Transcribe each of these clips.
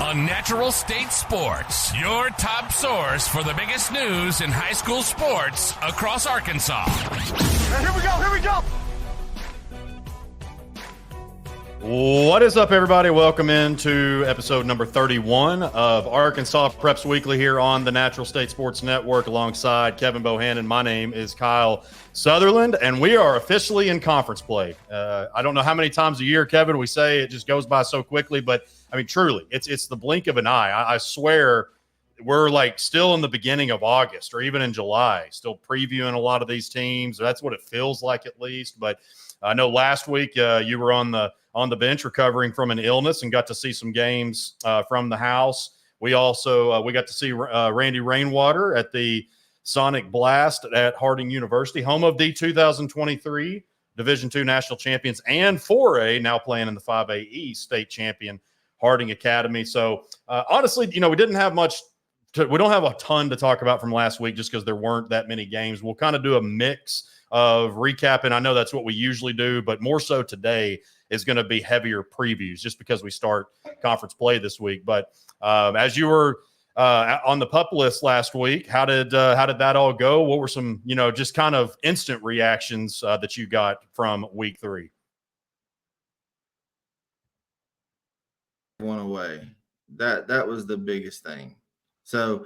on Natural State Sports, your top source for the biggest news in high school sports across Arkansas. And here we go. What is up, everybody? Welcome into episode number 31 of Arkansas Preps Weekly here on the Natural State Sports Network alongside Kevin Bohannon. My name is Kyle Sutherland, and we are officially in conference play. I don't know how many times a year, Kevin, we say it just goes by so quickly, but I mean, truly, it's the blink of an eye. I swear we're like still in the beginning of August or even in July, still previewing a lot of these teams. That's what it feels like at least. But I know last week you were on the bench recovering from an illness and got to see some games from the house. We also we got to see Randy Rainwater at the Sonic Blast at Harding University, home of the 2023 Division II National Champions and 4A, now playing in the 5A East state champion Harding Academy. So honestly, we didn't have much. We don't have a ton to talk about from last week just because there weren't that many games. We'll kind of do a mix of recapping. I know that's what we usually do, but more so today is going to be heavier previews just because we start conference play this week. But as you were on the pup list last week, how did that all go? What were some, just kind of instant reactions that you got from week 3? One away. That was the biggest thing. So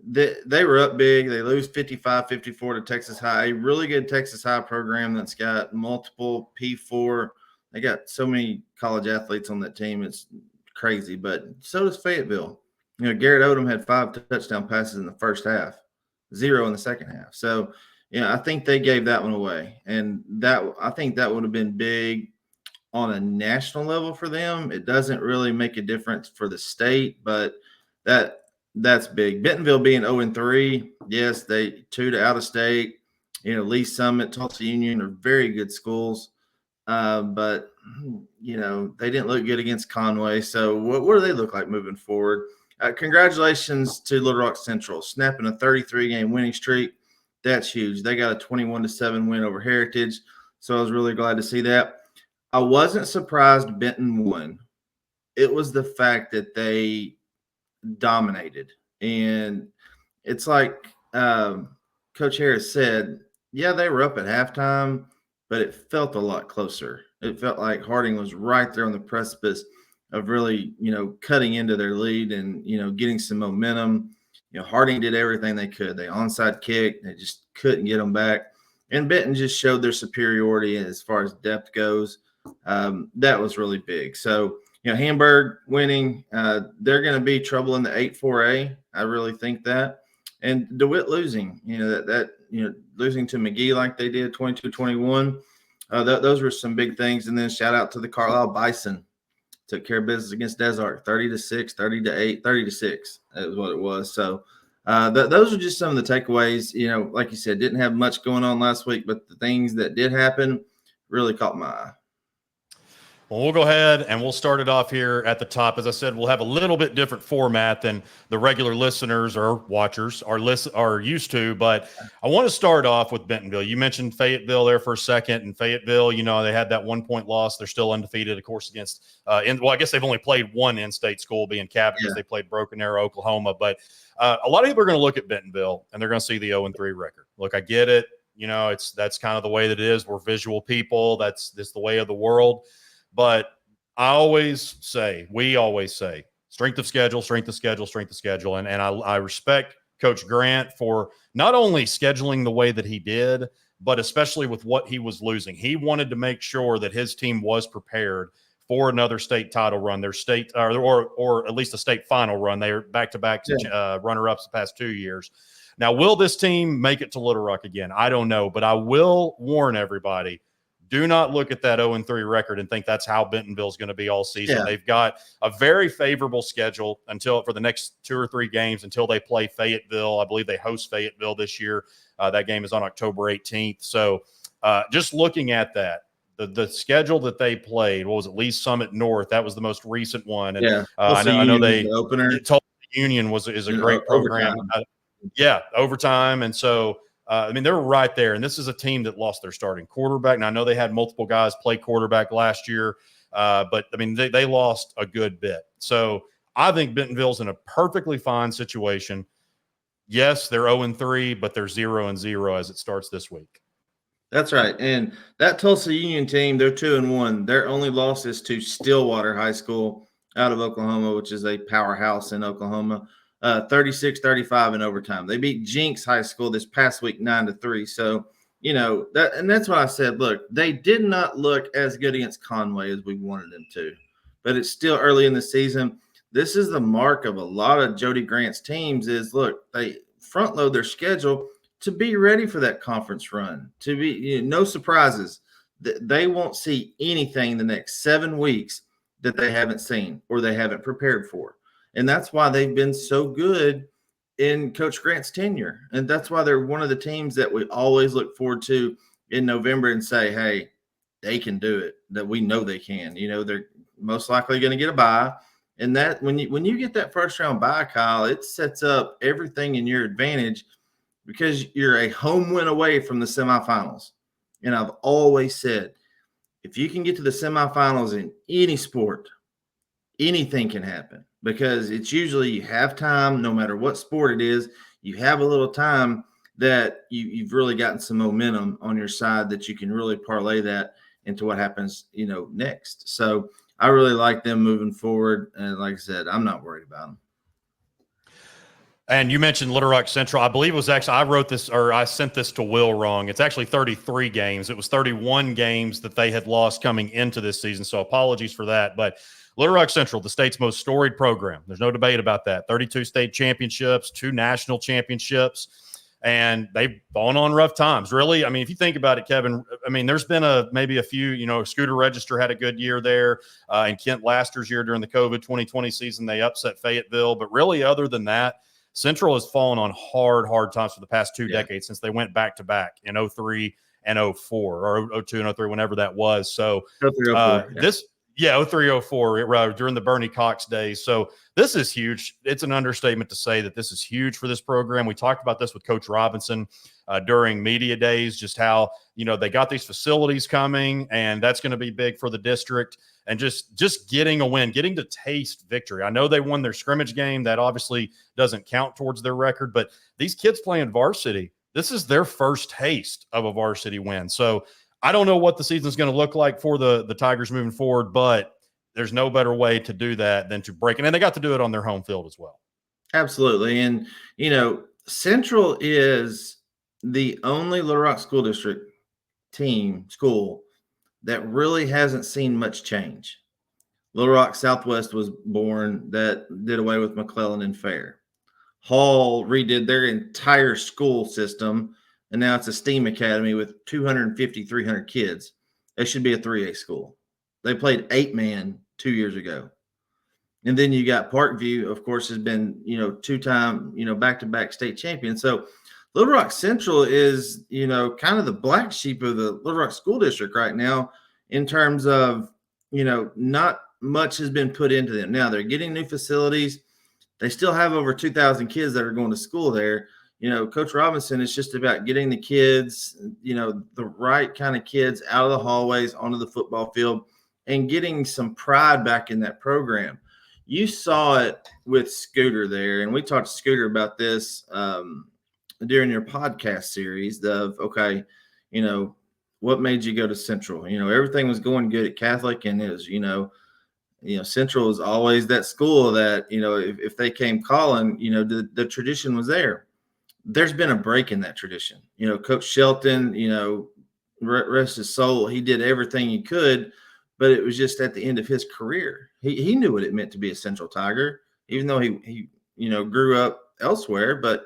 they were up big. They lose 55-54 to Texas High, a really good Texas High program that's got multiple P4. They got so many college athletes on that team. It's crazy, but so does Fayetteville. Garrett Odom had 5 touchdown passes in the first half, 0 in the second half. So, I think they gave that one away. And I think that would have been big on a national level for them. It doesn't really make a difference for the state, but that's big. Bentonville being 0-3, yes, they 2 to out of state. Lee Summit, Tulsa Union are very good schools. But they didn't look good against Conway. So what do they look like moving forward? Congratulations to Little Rock Central, snapping a 33-game winning streak. That's huge. They got a 21-7 win over Heritage. So I was really glad to see that. I wasn't surprised Benton won. It was the fact that they dominated. And it's like Coach Harris said, yeah, they were up at halftime, but it felt a lot closer. It felt like Harding was right there on the precipice of really, cutting into their lead and, getting some momentum. Harding did everything they could. They onside kicked. They just couldn't get them back. And Benton just showed their superiority as far as depth goes. That was really big. So, Hamburg winning, they're going to be trouble in the 8-4A. I really think that. And DeWitt losing, losing to McGee like they did 22-21. Those were some big things. And then shout out to the Carlisle Bison. Took care of business against Desart, 30-6, 30-8, 30-6. That was what it was. So those are just some of the takeaways. Like you said, didn't have much going on last week, but the things that did happen really caught my eye. Well, we'll go ahead and we'll start it off here at the top. As I said, we'll have a little bit different format than the regular listeners or watchers are used to. But I want to start off with Bentonville. You mentioned Fayetteville there for a second. And Fayetteville, they had that 1-point loss. They're still undefeated, of course, against I guess they've only played one in-state school, being Cabot, because they played Broken Arrow, Oklahoma. But a lot of people are going to look at Bentonville, and they're going to see the 0-3 record. Look, I get it. That's kind of the way that it is. We're visual people. That's the way of the world. But we always say, strength of schedule. And I respect Coach Grant for not only scheduling the way that he did, but especially with what he was losing. He wanted to make sure that his team was prepared for another state title run, their state or at least a state final run. They are back-to-back runner-ups the past 2 years. Now, will this team make it to Little Rock again? I don't know, but I will warn everybody, do not look at that 0-3 record and think that's how Bentonville's going to be all season. Yeah. They've got a very favorable schedule for the next 2 or 3 games until they play Fayetteville. I believe they host Fayetteville this year. That game is on October 18th. So just looking at that, the schedule that they played, what was it, Lee Summit North? That was the most recent one. And I know they told Union is a great program. Overtime. And so they're right there. And this is a team that lost their starting quarterback. And I know they had multiple guys play quarterback last year, but they lost a good bit. So I think Bentonville's in a perfectly fine situation. Yes, they're 0-3, but they're 0-0 as it starts this week. That's right. And that Tulsa Union team, they're 2-1. Their only loss is to Stillwater High School out of Oklahoma, which is a powerhouse in Oklahoma, 36-35 in overtime. They beat Jinx High School this past week 9-3. So, that's what I said. Look, they did not look as good against Conway as we wanted them to, but it's still early in the season. This is the mark of a lot of Jody Grant's teams is, look, they front load their schedule to be ready for that conference run, to be no surprises. They won't see anything the next 7 weeks that they haven't seen or they haven't prepared for. And that's why they've been so good in Coach Grant's tenure. And that's why they're one of the teams that we always look forward to in November and say, hey, they can do it, that we know they can. They're most likely going to get a bye. And that when you get that first round bye, Kyle, it sets up everything in your advantage because you're a home win away from the semifinals. And I've always said, if you can get to the semifinals in any sport, anything can happen because it's usually you have time, no matter what sport it is, you have a little time that you've really gotten some momentum on your side that you can really parlay that into what happens, next. So I really like them moving forward. And like I said, I'm not worried about them. And you mentioned Little Rock Central. I believe it was actually, I wrote this or I sent this to Will wrong. It's actually 33 games. It was 31 games that they had lost coming into this season. So apologies for that. But Little Rock Central, the state's most storied program. There's no debate about that. 32 state championships, 2 national championships, and they've fallen on rough times. Really, I mean, if you think about it, Kevin, I mean, there's been maybe a few, Scooter Register had a good year there. And Kent Laster's year during the COVID 2020 season, they upset Fayetteville. But really, other than that, Central has fallen on hard times for the past 2 decades since they went back-to-back in 03 and 04 or 02 and 03, whenever that was. So 03, 04 during the Bernie Cox days. So this is huge. It's an understatement to say that this is huge for this program. We talked about this with Coach Robinson during media days, just how, they got these facilities coming, and that's going to be big for the district. And just getting a win, getting to taste victory. I know they won their scrimmage game. That obviously doesn't count towards their record, but these kids playing varsity, this is their first taste of a varsity win. So I don't know what the season is going to look like for the Tigers moving forward, but there's no better way to do that than to break it. And they got to do it on their home field as well. Absolutely. And, Central is the only Little Rock School District school that really hasn't seen much change. Little Rock Southwest was born that did away with McClellan and Fair. Hall redid their entire school system, and now it's a STEAM academy with 250, 300 kids. They should be a 3A school. They played 8-man 2 years ago. And then you got Parkview, of course, has been, 2-time, back-to-back state champion. So Little Rock Central is, kind of the black sheep of the Little Rock School District right now in terms of, not much has been put into them. Now they're getting new facilities. They still have over 2,000 kids that are going to school there. Coach Robinson is just about getting the kids, the right kind of kids out of the hallways onto the football field and getting some pride back in that program. You saw it with Scooter there, and we talked to Scooter about this during your podcast series of, okay, what made you go to Central? Everything was going good at Catholic, and it was, Central is always that school that, if they came calling, the tradition was there. There's been a break in that tradition. Coach Shelton, rest his soul, he did everything he could, but it was just at the end of his career. He knew what it meant to be a Central Tiger, even though he grew up elsewhere. But,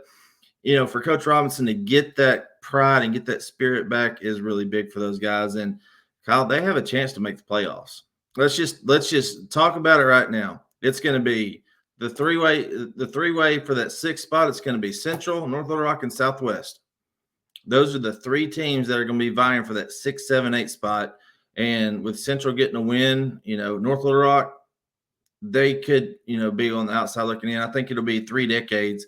for Coach Robinson to get that pride and get that spirit back is really big for those guys. And Kyle, they have a chance to make the playoffs. Let's just talk about it right now. It's going to be the three-way for that 6th spot. It's going to be Central, North Little Rock, and Southwest. Those are the 3 teams that are going to be vying for that 6, 7, 8 spot. And with Central getting a win, North Little Rock, they could, be on the outside looking in. I think it'll be 3 decades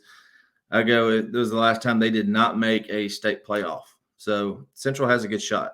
ago. It was the last time they did not make a state playoff. So Central has a good shot.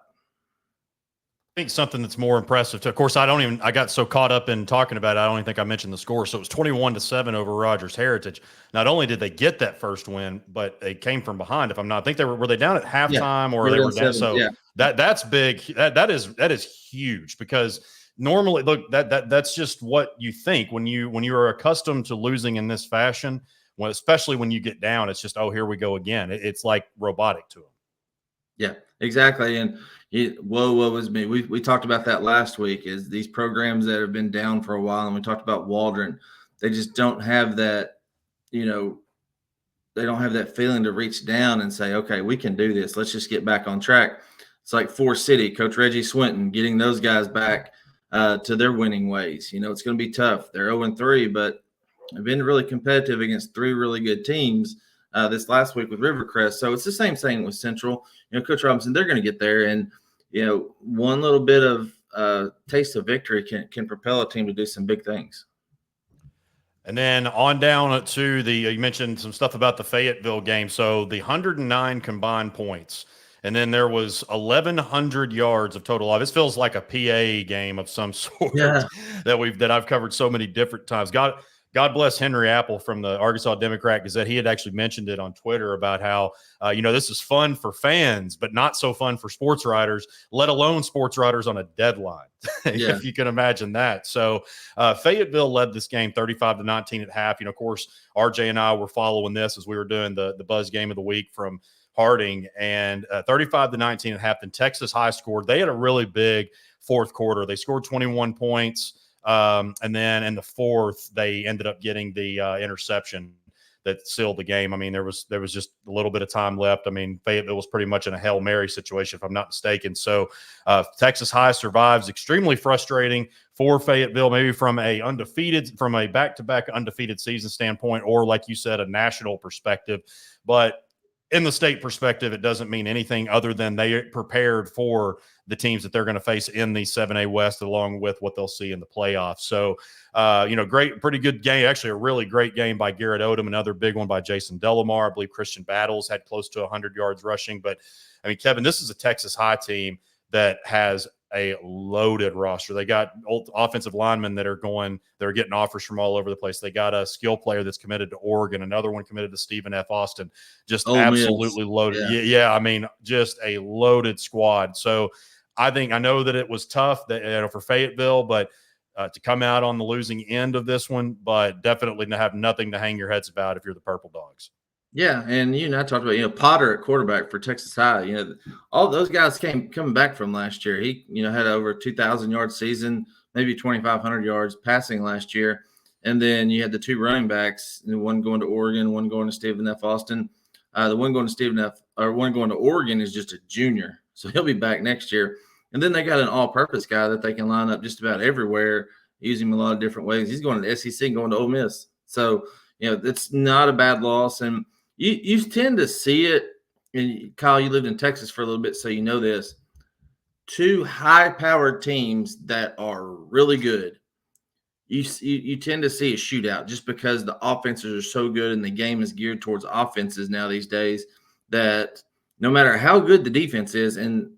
I think something that's more impressive too. Of course, I got so caught up in talking about it, I don't even think I mentioned the score. So it was 21-7 over Rogers Heritage. Not only did they get that first win, but they came from behind. If I'm not, I think were they down at halftime or they were down. So that's big. That is huge, because normally, look, that's just what you think when you are accustomed to losing in this fashion. Especially when you get down, it's just, oh, here we go again. It's like robotic to them. Yeah, exactly. And woe was me. We talked about that last week, is these programs that have been down for a while. And we talked about Waldron. They just don't have that, they don't have that feeling to reach down and say, okay, we can do this. Let's just get back on track. It's like Forest City, Coach Reggie Swinton, getting those guys back to their winning ways. It's going to be tough. They're 0-3, but have been really competitive against 3 really good teams this last week with Rivercrest. So it's the same thing with Central. Coach Robinson, they're going to get there. And, one little bit of taste of victory can propel a team to do some big things. And then on down to you mentioned some stuff about the Fayetteville game. So the 109 combined points, and then there was 1,100 yards of total. This feels like a PA game of some sort that I've covered so many different times. God bless Henry Apple from the Arkansas Democrat Gazette. He had actually mentioned it on Twitter about how, this is fun for fans, but not so fun for sports writers, let alone sports writers on a deadline, if you can imagine that. So Fayetteville led this game 35-19 at half. Of course, RJ and I were following this as we were doing the Buzz game of the week from Harding, and 35-19 at half. Then Texas High scored. They had a really big fourth quarter. They scored 21 points. And then in the fourth, they ended up getting the interception that sealed the game. I mean, there was just a little bit of time left. I mean, Fayetteville was pretty much in a Hail Mary situation, if I'm not mistaken. So Texas High survives. Extremely frustrating for Fayetteville, maybe from a back-to-back undefeated season standpoint, or like you said, a national perspective. But in the state perspective, it doesn't mean anything other than they prepared for the teams that they're going to face in the 7A West, along with what they'll see in the playoffs. So, pretty good game. Actually, a really great game by Garrett Odom. Another big one by Jason Delamar. I believe Christian Battles had close to 100 yards rushing. But, I mean, Kevin, this is a Texas High team that has a loaded roster. They got old offensive linemen that are getting offers from all over the place. They got a skill player that's committed to Oregon, another one committed to Stephen F. Austin. Just absolutely loaded. Yeah. I mean, just a loaded squad. So I know that it was tough for Fayetteville, but to come out on the losing end of this one, but definitely to have nothing to hang your heads about if you're the Purple Dogs. Yeah, and I talked about Potter at quarterback for Texas High. All those guys coming back from last year. He had over 2,000 yard season, maybe 2,500 yards passing last year, and then you had the 2 running backs, one going to Oregon, one going to Stephen F. Austin. The one going to Oregon is just a junior, so he'll be back next year. And then they got an all-purpose guy that they can line up just about everywhere, use him a lot of different ways. He's going to the SEC and going to Ole Miss, so it's not a bad loss. And you tend to see it, and Kyle, you lived in Texas for a little bit, so you know this. 2 high-powered teams that are really good, you tend to see a shootout just because the offenses are so good and the game is geared towards offenses now these days, that no matter how good the defense is, and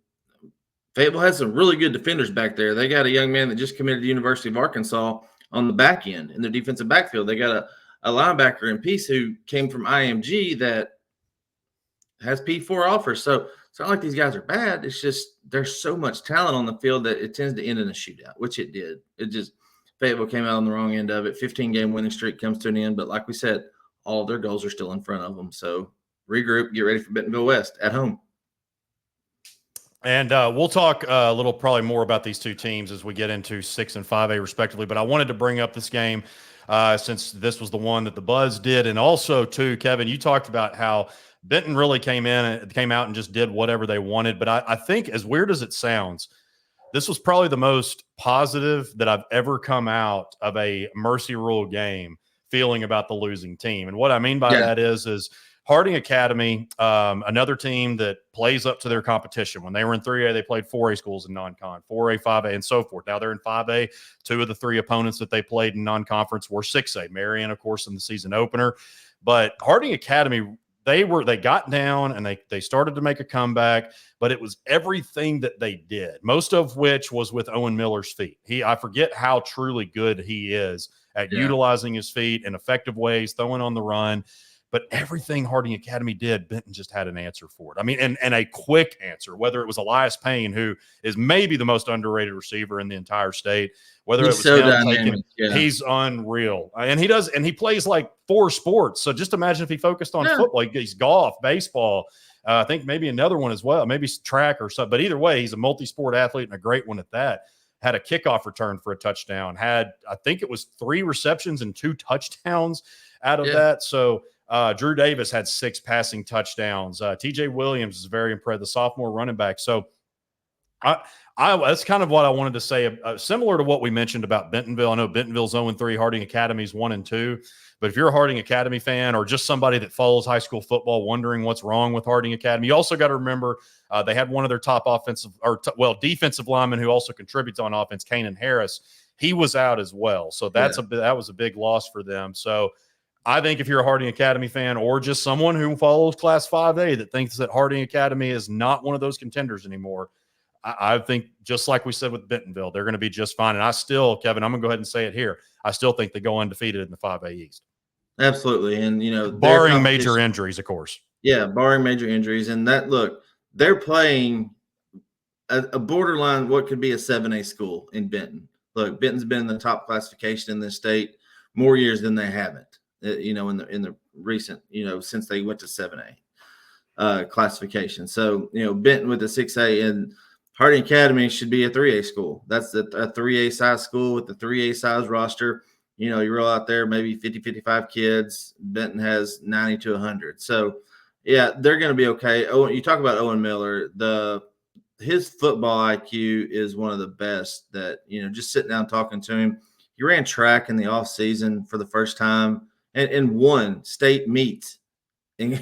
Fayetteville has some really good defenders back there. They got a young man that just committed to the University of Arkansas on the back end in their defensive backfield. They got a linebacker in Peace who came from IMG that has P4 offers. So it's not like these guys are bad. It's just there's so much talent on the field that it tends to end in a shootout, which it did. Fayetteville came out on the wrong end of it. 15-game winning streak comes to an end. But like we said, all their goals are still in front of them. So regroup, get ready for Bentonville West at home. And we'll talk a little probably more about these 2 teams as we get into 6 and 5A respectively. But I wanted to bring up this game since this was the one that the Buzz did. And also, too, Kevin, you talked about how Benton really came out and just did whatever they wanted. But I think, as weird as it sounds, this was probably the most positive that I've ever come out of a Mercy Rule game feeling about the losing team. And what I mean by that is Harding Academy, another team that plays up to their competition. When they were in 3A, they played 4A schools in non-con, 4A, 5A, and so forth. Now they're in 5A. 2 of the 3 opponents that they played in non-conference were 6A. Marion, of course, in the season opener. But Harding Academy they got down and they started to make a comeback, but it was everything that they did, most of which was with Owen Miller's feet. I forget how truly good he is at utilizing his feet in effective ways, throwing on the run. But everything Harding Academy did, Benton just had an answer for it. I mean, and a quick answer, whether it was Elias Payne, who is maybe the most underrated receiver in the entire state, whether He's it was so him dynamic, he's unreal. And he plays like 4 sports. So just imagine if he focused on football. He's golf, baseball, I think maybe another one as well, maybe track or something. But either way, he's a multi-sport athlete and a great one at that. Had a kickoff return for a touchdown, I think it was 3 receptions and 2 touchdowns out of that. So Drew Davis had 6 passing touchdowns. TJ Williams is very impressive, the sophomore running back. So that's kind of what I wanted to say, similar to what we mentioned about Bentonville. I know Bentonville's 0-3, Harding Academy's 1-2. But if you're a Harding Academy fan or just somebody that follows high school football wondering what's wrong with Harding Academy, you also got to remember they had one of their top defensive linemen who also contributes on offense, Kanan Harris. He was out as well. So that was a big loss for them. So I think if you're a Harding Academy fan or just someone who follows Class 5A that thinks that Harding Academy is not one of those contenders anymore, I think just like we said with Bentonville, they're going to be just fine. And I still, Kevin, I'm going to go ahead and say it here. I still think they go undefeated in the 5A East. Absolutely. And, barring major injuries, of course. Yeah, barring major injuries. And they're playing a borderline, what could be a 7A school in Benton. Look, Benton's been in the top classification in this state more years than they haven't. In the recent, since they went to 7A classification. So, Benton with the 6A and Harding Academy should be a 3A school. That's a 3A size school with the 3A size roster. You roll out there, maybe 50, 55 kids. Benton has 90 to 100. So, yeah, they're going to be okay. Oh, you talk about Owen Miller. His football IQ is one of the best that, just sitting down talking to him. He ran track in the off season for the first time and won state meets in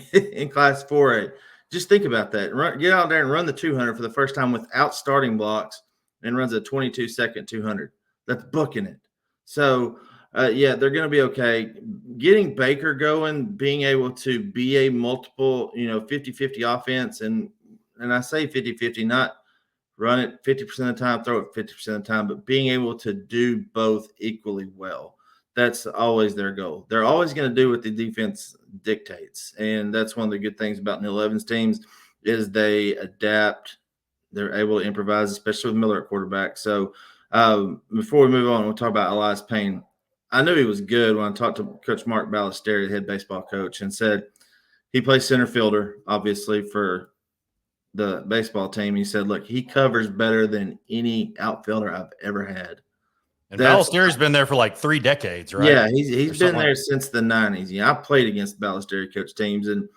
Class 4A. Just think about that. Get out there and run the 200 for the first time without starting blocks and runs a 22-second 200. That's booking it. So, they're going to be okay. Getting Baker going, being able to be a multiple, 50-50 offense. And I say 50-50, not run it 50% of the time, throw it 50% of the time, but being able to do both equally well. That's always their goal. They're always going to do what the defense dictates. And that's one of the good things about Neil Evans' teams is they adapt. They're able to improvise, especially with Miller at quarterback. So before we move on, we'll talk about Elias Payne. I knew he was good when I talked to Coach Mark Ballesteri, the head baseball coach, and said he plays center fielder, obviously, for the baseball team. He said, look, he covers better than any outfielder I've ever had. And Ballesteri's been there for like 3 decades, right? Yeah, he's been there since the 90s. I played against Ballesteri coach teams, and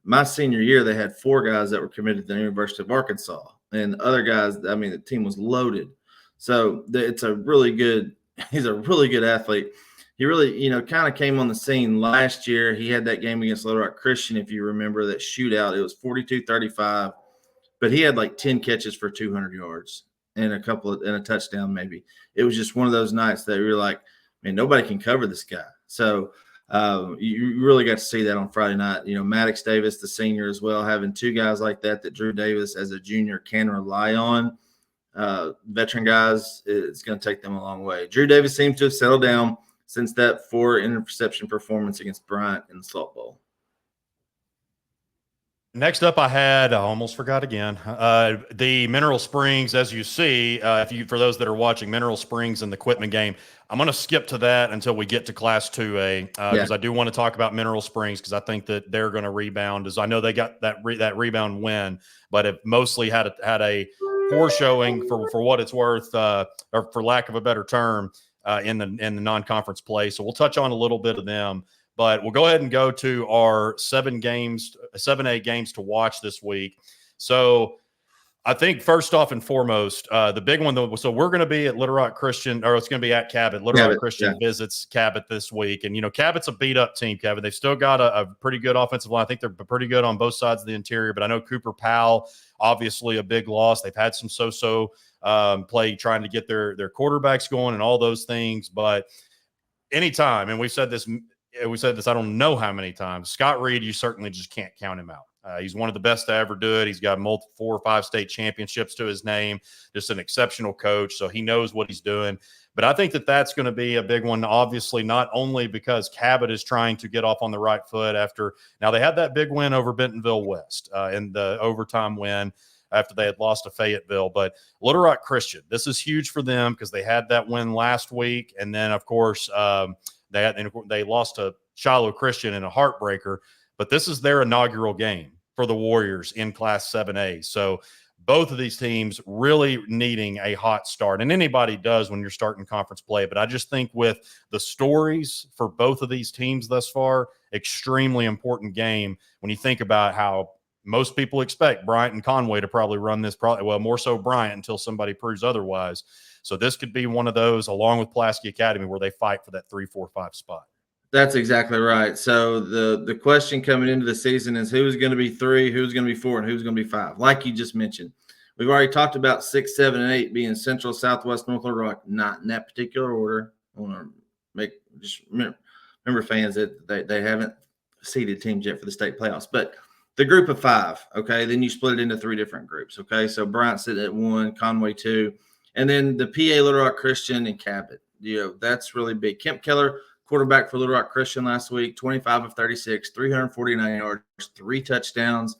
my senior year they had 4 guys that were committed to the University of Arkansas, and other guys. I mean, the team was loaded. So it's a really good. He's a really good athlete. He really, kind of came on the scene last year. He had that game against Little Rock Christian, if you remember that shootout. It was 42-35, but he had like 10 catches for 200 yards. And a touchdown, maybe. It was just one of those nights that you're like, man, nobody can cover this guy. So you really got to see that on Friday night. Maddox Davis, the senior as well, having 2 guys like that Drew Davis as a junior can rely on. Veteran guys, it's going to take them a long way. Drew Davis seems to have settled down since that 4 interception performance against Bryant in the Salt Bowl. Next up, I almost forgot again, the Mineral Springs, as you see, for those that are watching, Mineral Springs in the Quitman game. I'm going to skip to that until we get to Class 2A because I do want to talk about Mineral Springs because I think that they're going to rebound. As I know they got that rebound win, but have mostly had a poor showing for what it's worth, or for lack of a better term, in the non-conference play. So we'll touch on a little bit of them. But we'll go ahead and go to our 7A games to watch this week. So I think first off and foremost, the big one, though, so we're going to be at Little Rock Christian, or it's going to be at Cabot. Little Rock Christian visits Cabot this week. And, Cabot's a beat-up team, Kevin. They've still got a pretty good offensive line. I think they're pretty good on both sides of the interior. But I know Cooper Powell, obviously a big loss. They've had some so-so play trying to get their quarterbacks going and all those things. But anytime, and we've said this, we said this, I don't know how many times. Scott Reed, you certainly just can't count him out. He's one of the best to ever do it. He's got multiple 4 or 5 state championships to his name, just an exceptional coach. So he knows what he's doing. But I think that that's going to be a big one, obviously, not only because Cabot is trying to get off on the right foot after – now they had that big win over Bentonville West in the overtime win after they had lost to Fayetteville. But Little Rock Christian, this is huge for them because they had that win last week. And then, of course, they lost to Shiloh Christian in a heartbreaker. But this is their inaugural game for the Warriors in Class 7A. So both of these teams really needing a hot start. And anybody does when you're starting conference play. But I just think with the stories for both of these teams thus far, extremely important game when you think about how most people expect Bryant and Conway to probably run this, more so Bryant until somebody proves otherwise. So this could be one of those, along with Pulaski Academy, where they fight for that 3, 4, 5 spot. That's exactly right. So the question coming into the season is who's going to be 3, who's going to be 4, and who's going to be 5. Like you just mentioned, we've already talked about 6, 7, and 8 being Central, Southwest, North Little Rock, not in that particular order. I want to remember fans that they haven't seeded teams yet for the state playoffs, but the group of 5. Okay, then you split it into 3 different groups. Okay, so Bryant sitting at 1, Conway 2, and then the PA Little Rock Christian and Cabot. That's really big. Kemp Keller, quarterback for Little Rock Christian last week, 25 of 36, 349 yards, 3 touchdowns.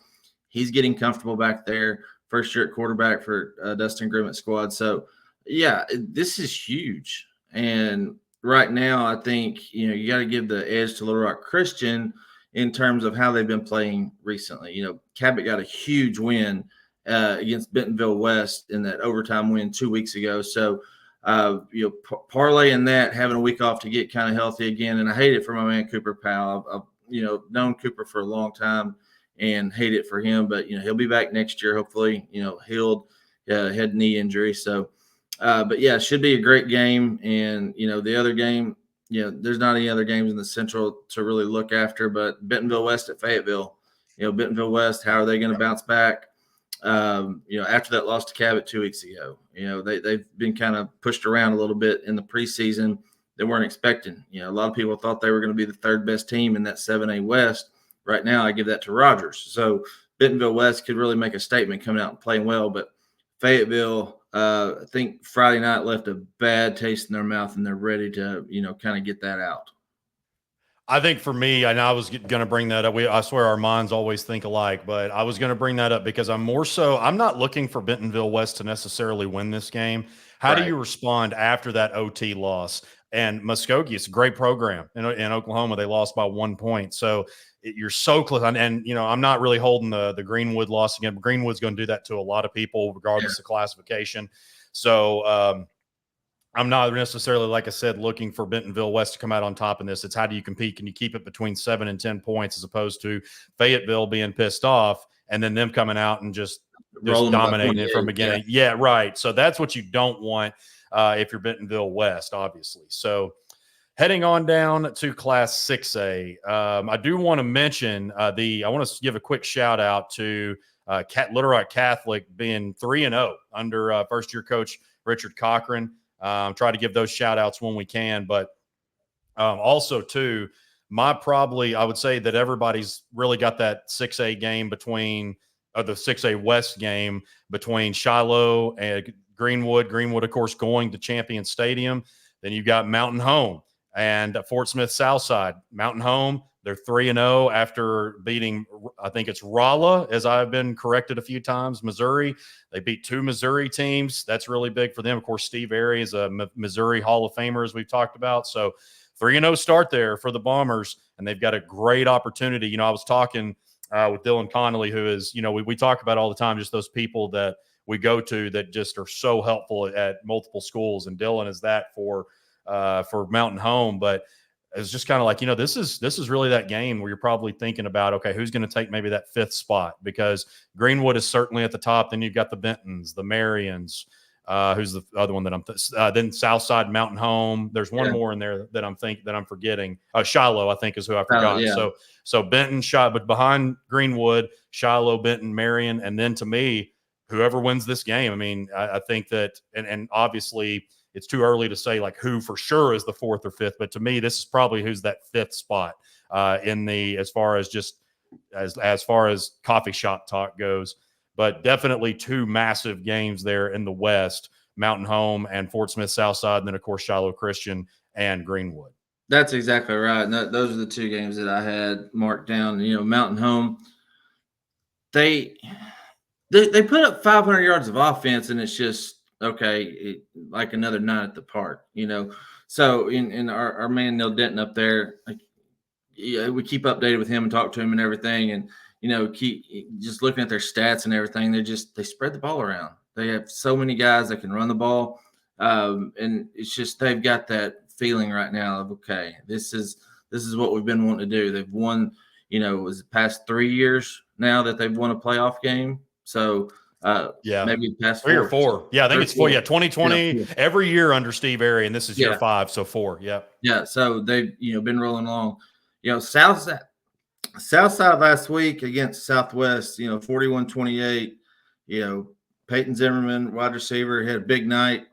He's getting comfortable back there. First year at quarterback for Dustin Grimmett's squad. So, yeah, this is huge. And right now, I think, you got to give the edge to Little Rock Christian in terms of how they've been playing recently. Cabot got a huge win against Bentonville West in that overtime win 2 weeks ago. So, parlaying that, having a week off to get kind of healthy again. And I hate it for my man Cooper Powell. I've known Cooper for a long time and hate it for him, but he'll be back next year, hopefully, healed, head knee injury. So, but yeah, it should be a great game. And, the other game, there's not any other games in the Central to really look after, but Bentonville West at Fayetteville, Bentonville West, how are they going to bounce back? After that loss to Cabot 2 weeks ago, they've been kind of pushed around a little bit in the preseason. They weren't expecting, a lot of people thought they were going to be the 3rd best team in that 7A West. Right now, I give that to Rogers. So Bentonville West could really make a statement coming out and playing well, but Fayetteville, I think Friday night left a bad taste in their mouth, and they're ready to, kind of get that out. I think for me, and I was going to bring that up. I swear our minds always think alike, but I was going to bring that up because I'm not looking for Bentonville West to necessarily win this game. How do you respond after that OT loss? And Muskogee, it's a great program in Oklahoma. They lost by 1 point. So you're so close. And I'm not really holding the Greenwood loss again. But Greenwood's going to do that to a lot of people, regardless of classification. So I'm not necessarily, like I said, looking for Bentonville West to come out on top in this. It's how do you compete? Can you keep it between 7 and 10 points as opposed to Fayetteville being pissed off and then them coming out and just dominating it from beginning? Yeah, right. So that's what you don't want if you're Bentonville West, obviously. So heading on down to Class 6A, I do want to mention I want to give a quick shout out to Little Rock Catholic being 3-0 under first-year coach Richard Cochran. Try to give those shout outs when we can, but also too, I would say that everybody's really got that 6A game the 6A West game between Shiloh and Greenwood. Greenwood, of course, going to Champion Stadium. Then you've got Mountain Home and Fort Smith Southside. Mountain Home, they're 3-0 after beating, I think it's Rolla, as I've been corrected a few times, Missouri. They beat 2 Missouri teams. That's really big for them. Of course, Steve Airy is a Missouri Hall of Famer, as we've talked about. So 3-0 start there for the Bombers, and they've got a great opportunity. I was talking with Dylan Connolly, who is, we talk about all the time, just those people that we go to that just are so helpful at multiple schools, and Dylan is that for Mountain Home. But it's just kind of like, this is really that game where you're probably thinking about, okay, who's going to take maybe that 5th spot, because Greenwood is certainly at the top. Then you've got the Bentons, the Marions, who's the other one that then Southside, Mountain Home. There's one more in there that I'm forgetting. Shiloh, I think, is who I forgot. So Benton, but behind Greenwood, Shiloh, Benton, Marion, and then to me, whoever wins this game. I mean, I think that, and obviously it's too early to say like who for sure is the 4th or 5th. But to me, this is probably who's that 5th spot in the as far as coffee shop talk goes. But definitely 2 massive games there in the West: Mountain Home and Fort Smith Southside, and then of course Shiloh Christian and Greenwood. That's exactly right. And those are the 2 games that I had marked down. Mountain Home, they put up 500 yards of offense, and it's just okay, like another night at the park. So in our man Neil Denton up there, like, we keep updated with him and talk to him and everything, and keep just looking at their stats and everything. They spread the ball around. They have so many guys that can run the ball, and it's just they've got that feeling right now of okay, this is what we've been wanting to do. They've won, was the past 3 years now that they've won a playoff game. So maybe past 3 or 4. Yeah, I think it's 4. Yeah, 2020 yeah. Every year under Steve Airy, and this is year 5, so 4. Yeah. So they've been rolling along. Southside last week against Southwest, 41-28. Peyton Zimmerman, wide receiver, had a big night.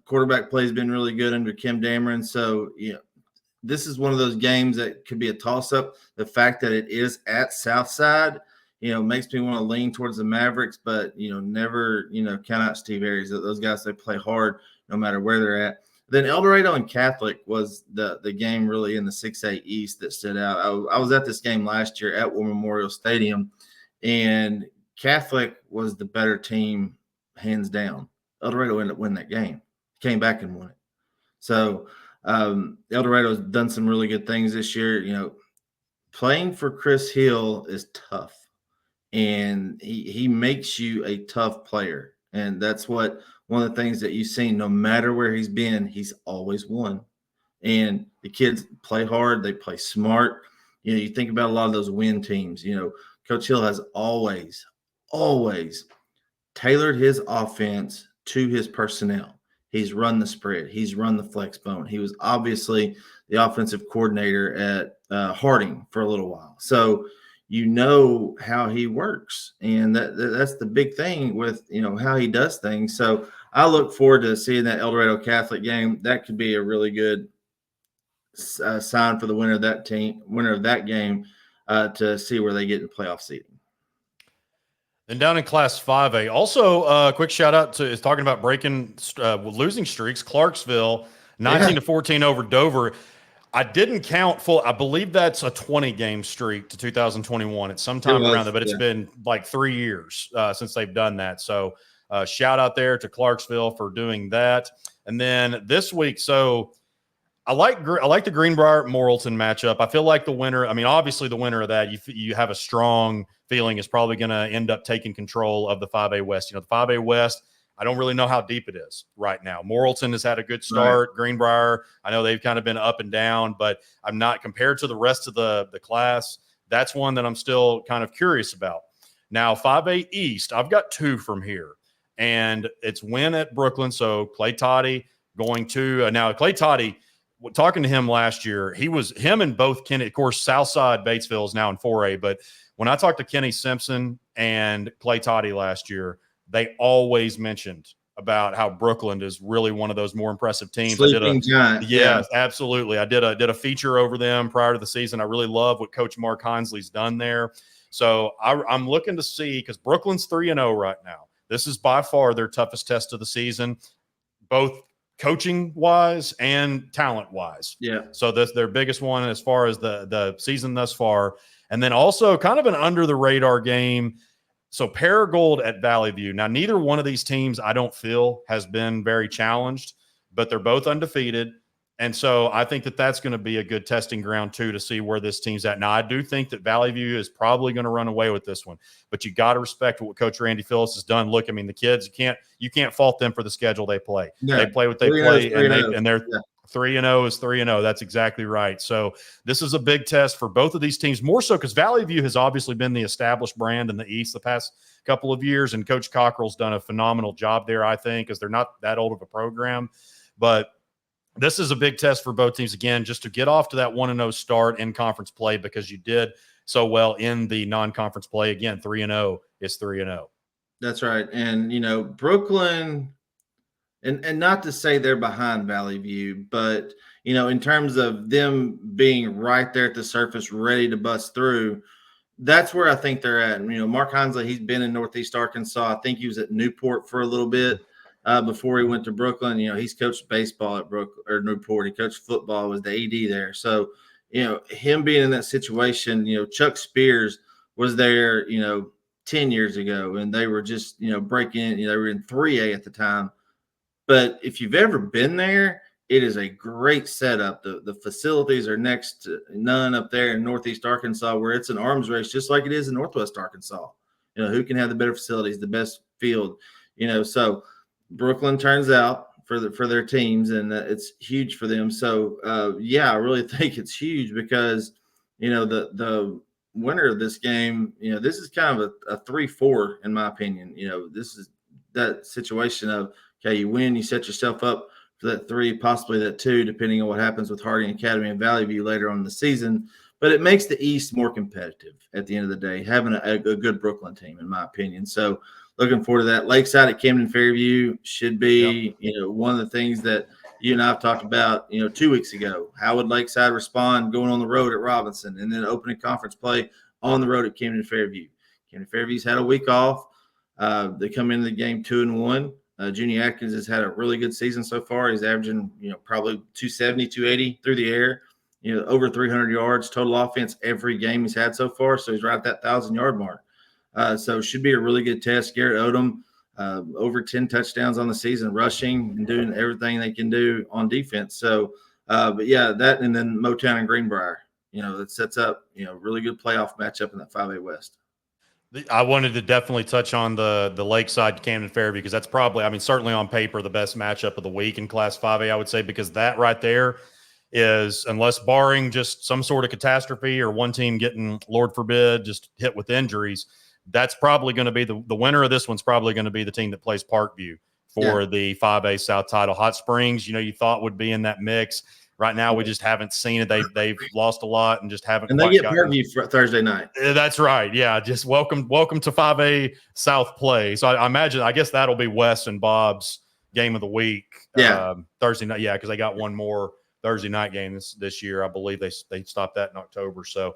Quarterback play has been really good under Kim Dameron. So, this is one of those games that could be a toss-up. The fact that it is at Southside, makes me want to lean towards the Mavericks, but, never, count out Steve Ayers. Those guys, they play hard no matter where they're at. Then El Dorado and Catholic was the game really in the 6A East that stood out. I was at this game last year at War Memorial Stadium, and Catholic was the better team, hands down. El Dorado ended up winning that game. Came back and won it. So El Dorado's done some really good things this year. Playing for Chris Hill is tough, and he makes you a tough player, and that's what one of the things that you've seen. No matter where he's been, he's always won. And the kids play hard, they play smart. You think about a lot of those win teams. Coach Hill has always tailored his offense to his personnel. He's run the spread. He's run the flex bone. He was obviously the offensive coordinator at Harding for a little while. So how he works. And that's the big thing with, how he does things. So I look forward to seeing that El Dorado Catholic game. That could be a really good sign for the winner of that game to see where they get in playoff seeding. And down in Class 5A, also quick shout out to is talking about breaking losing streaks. Clarksville 19-14 over Dover. I didn't count full. I believe that's a 20-game streak to 2021. It's sometime around there, but it's been like 3 years since they've done that. So shout out there to Clarksville for doing that. And then this week, so I like the Greenbrier Morrilton matchup. I feel like the winner. I mean, obviously the winner of that, you have a strong feeling is probably going to end up taking control of the 5A West. The 5A West, I don't really know how deep it is right now. Morrilton has had a good start. Right. Greenbrier, I know they've kind of been up and down, but I'm not compared to the rest of the class. That's one that I'm still kind of curious about. Now, 5A East, I've got 2 from here, and it's win at Brooklyn. So Clay Toddy going to now Clay Toddy. Talking to him last year, him and both Kenny. Of course, Southside Batesville is now in 4A, but when I talked to Kenny Simpson and Clay Toddy last year, they always mentioned about how Brooklyn is really one of those more impressive teams. Sleeping giant. Yeah, absolutely. I did a feature over them prior to the season. I really love what Coach Mark Hinsley's done there. So I'm looking to see, because Brooklyn's 3-0 right now. This is by far their toughest test of the season, both coaching wise and talent wise. Yeah. So that's their biggest one as far as the season thus far. And then also kind of an under the radar game. So Paragould at Valley View. Now, neither one of these teams I don't feel has been very challenged, but they're both undefeated. And so I think that that's going to be a good testing ground too, to see where this team's at. Now, I do think that Valley View is probably going to run away with this one, but you got to respect what Coach Randy Phillips has done. Look, I mean, the kids, you can't fault them for the schedule they play. Yeah. They play what they play, and they're 3-0 is 3-0. That's exactly right. So this is a big test for both of these teams, more so because Valley View has obviously been the established brand in the East the past couple of years, and Coach Cockrell's done a phenomenal job there, I think, because they're not that old of a program. But this is a big test for both teams, again, just to get off to that 1-0 start in conference play, because you did so well in the non-conference play. Again, 3-0 is 3-0. That's right. And, Brooklyn, And not to say they're behind Valley View, but in terms of them being right there at the surface, ready to bust through, that's where I think they're at. Mark Heinzley, he's been in Northeast Arkansas. I think he was at Newport for a little bit before he went to Brooklyn. He's coached baseball at Newport. He coached football, was the AD there. So, him being in that situation, Chuck Spears was there, 10 years ago, and they were just, breaking, they were in 3A at the time. But if you've ever been there, it is a great setup. The facilities are next to none up there in Northeast Arkansas, where it's an arms race, just like it is in Northwest Arkansas. Who can have the better facilities, the best field? So Brooklyn turns out for their teams, and it's huge for them. So I really think it's huge because the winner of this game, this is kind of a 3-4 in my opinion. This is that situation of, okay, you win, you set yourself up for that 3, possibly that 2, depending on what happens with Harding Academy and Valley View later on in the season. But it makes the East more competitive at the end of the day, having a good Brooklyn team, in my opinion. So looking forward to that. Lakeside at Camden Fairview should be, one of the things that you and I have talked about, 2 weeks ago. How would Lakeside respond going on the road at Robinson and then opening conference play on the road at Camden Fairview? Camden Fairview's had a week off. They come into the game 2-1. Junie Atkins has had a really good season so far. He's averaging, probably 270, 280 through the air, over 300 yards total offense every game he's had so far. So he's right at that 1,000-yard mark. So it should be a really good test. Garrett Odom, over 10 touchdowns on the season, rushing and doing everything they can do on defense. So, that, and then Motown and Greenbrier, that sets up, really good playoff matchup in that 5A West. I wanted to definitely touch on the Lakeside Camden Fairview because that's probably, certainly on paper, the best matchup of the week in Class 5A, I would say, because that right there is, unless barring just some sort of catastrophe or one team getting, Lord forbid, just hit with injuries, that's probably going to be the winner of this one's probably going to be the team that plays Parkview for the 5A South title. Hot Springs, you thought would be in that mix. Right now, we just haven't seen it. They've lost a lot and just haven't. And they get Parkview for Thursday night. That's right. Yeah, just welcome to 5A South play. So I guess that'll be Wes and Bob's game of the week. Thursday night. Yeah, because they got one more Thursday night game this year. I believe they stopped that in October. So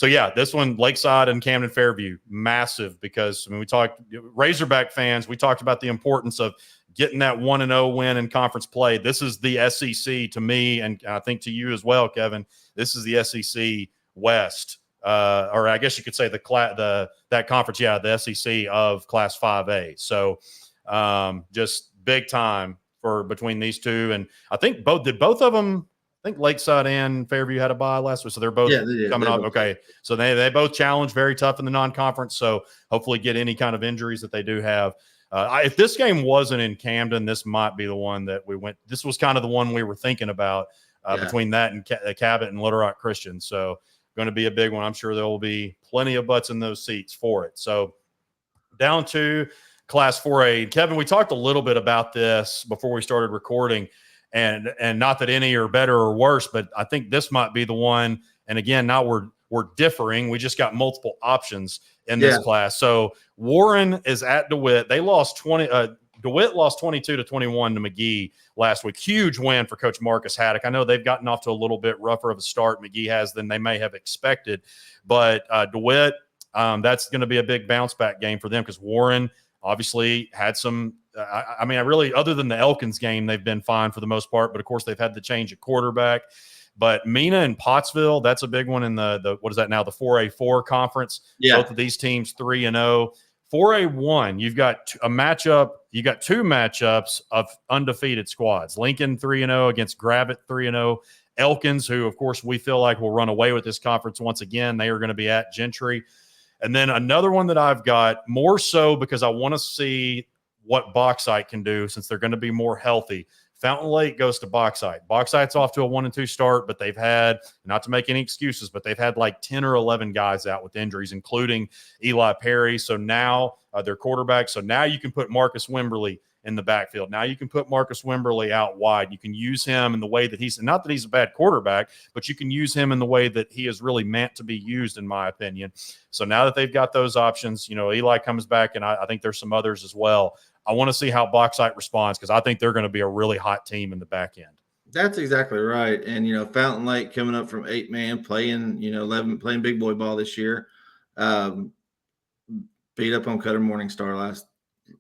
yeah, this one, Lakeside and Camden Fairview, massive because we talked Razorback fans. We talked about the importance of getting that 1-0 win in conference play. This is the SEC to me, and I think to you as well, Kevin. This is the SEC West, or I guess you could say that conference, the SEC of Class 5A. So just big time for between these two, and I think both of them. I think Lakeside and Fairview had a bye last week, so they're both coming up. Okay, so they both challenged very tough in the non-conference. So hopefully get any kind of injuries that they do have. If this game wasn't in Camden, this might be the one that we went. This was kind of the one we were thinking about between that and Cabot and Little Rock Christian. So going to be a big one. I'm sure there will be plenty of butts in those seats for it. So down to Class 4A. Kevin, we talked a little bit about this before we started recording, and not that any are better or worse, but I think this might be the one. And again, now we're differing. We just got multiple options in this class. So Warren is at DeWitt. They lost DeWitt lost 22-21 to McGee last week. Huge win for Coach Marcus Haddock. I know they've gotten off to a little bit rougher of a start, McGee has, than they may have expected. But DeWitt, that's going to be a big bounce back game for them because Warren obviously had some other than the Elkins game, they've been fine for the most part. But, of course, they've had the change at quarterback. But Mena and Pottsville, that's a big one in the what is that now, the 4A4 conference. Yeah. Both of these teams 3-0. 4A1, you've got a matchup. You got two matchups of undefeated squads. Lincoln 3-0 against Gravett 3-0. Elkins, who, of course, we feel like will run away with this conference once again. They are going to be at Gentry. And then another one that I've got, more so because I want to see what Bauxite can do since they're going to be more healthy. Fountain Lake goes to Bauxite. Bauxite's off to a 1-2 start, but they've had, not to make any excuses, but they've had like 10 or 11 guys out with injuries, including Eli Perry. So now their quarterback. So now you can put Marcus Wimberly in the backfield. Now you can put Marcus Wimberly out wide. You can use him in the way that he's, not that he's a bad quarterback, but you can use him in the way that he is really meant to be used, in my opinion. So now that they've got those options, Eli comes back, and I think there's some others as well. I want to see how Bauxite responds because I think they're going to be a really hot team in the back end. That's exactly right. And, Fountain Lake coming up from 8-man playing, 11, playing big boy ball this year. Beat up on Cutter Morningstar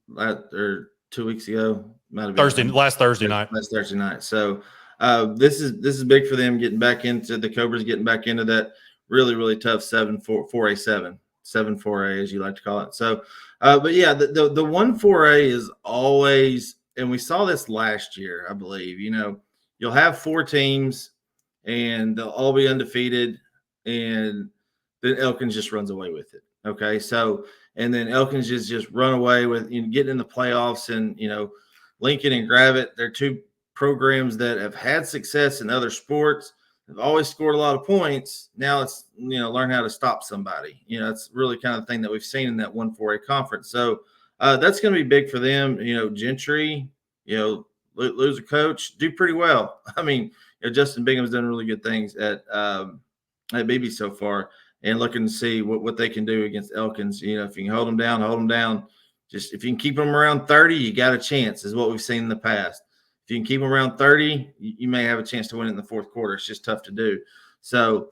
last or 2 weeks ago. Might have been last Thursday night. Last Thursday night. So this is big for them getting back into the Cobras, getting back into that really, really tough 7-4A, 7-4A, as you like to call it. So, but yeah, the 1-4A is always, and we saw this last year, I believe, you'll have 4 teams and they'll all be undefeated, and then Elkins just runs away with it. Okay. So, and then Elkins just run away with getting in the playoffs, and Lincoln and Gravette, they're 2 programs that have had success in other sports. They've always scored a lot of points. Now it's learn how to stop somebody. It's really kind of thing that we've seen in that 1-4A conference. So that's going to be big for them. Gentry, lose a coach, do pretty well. I mean, Justin Bingham's done really good things at BB so far. And looking to see what they can do against Elkins. If you can hold them down. Just if you can keep them around 30, you got a chance, is what we've seen in the past. If you can keep them around 30, you may have a chance to win in the fourth quarter. It's just tough to do. So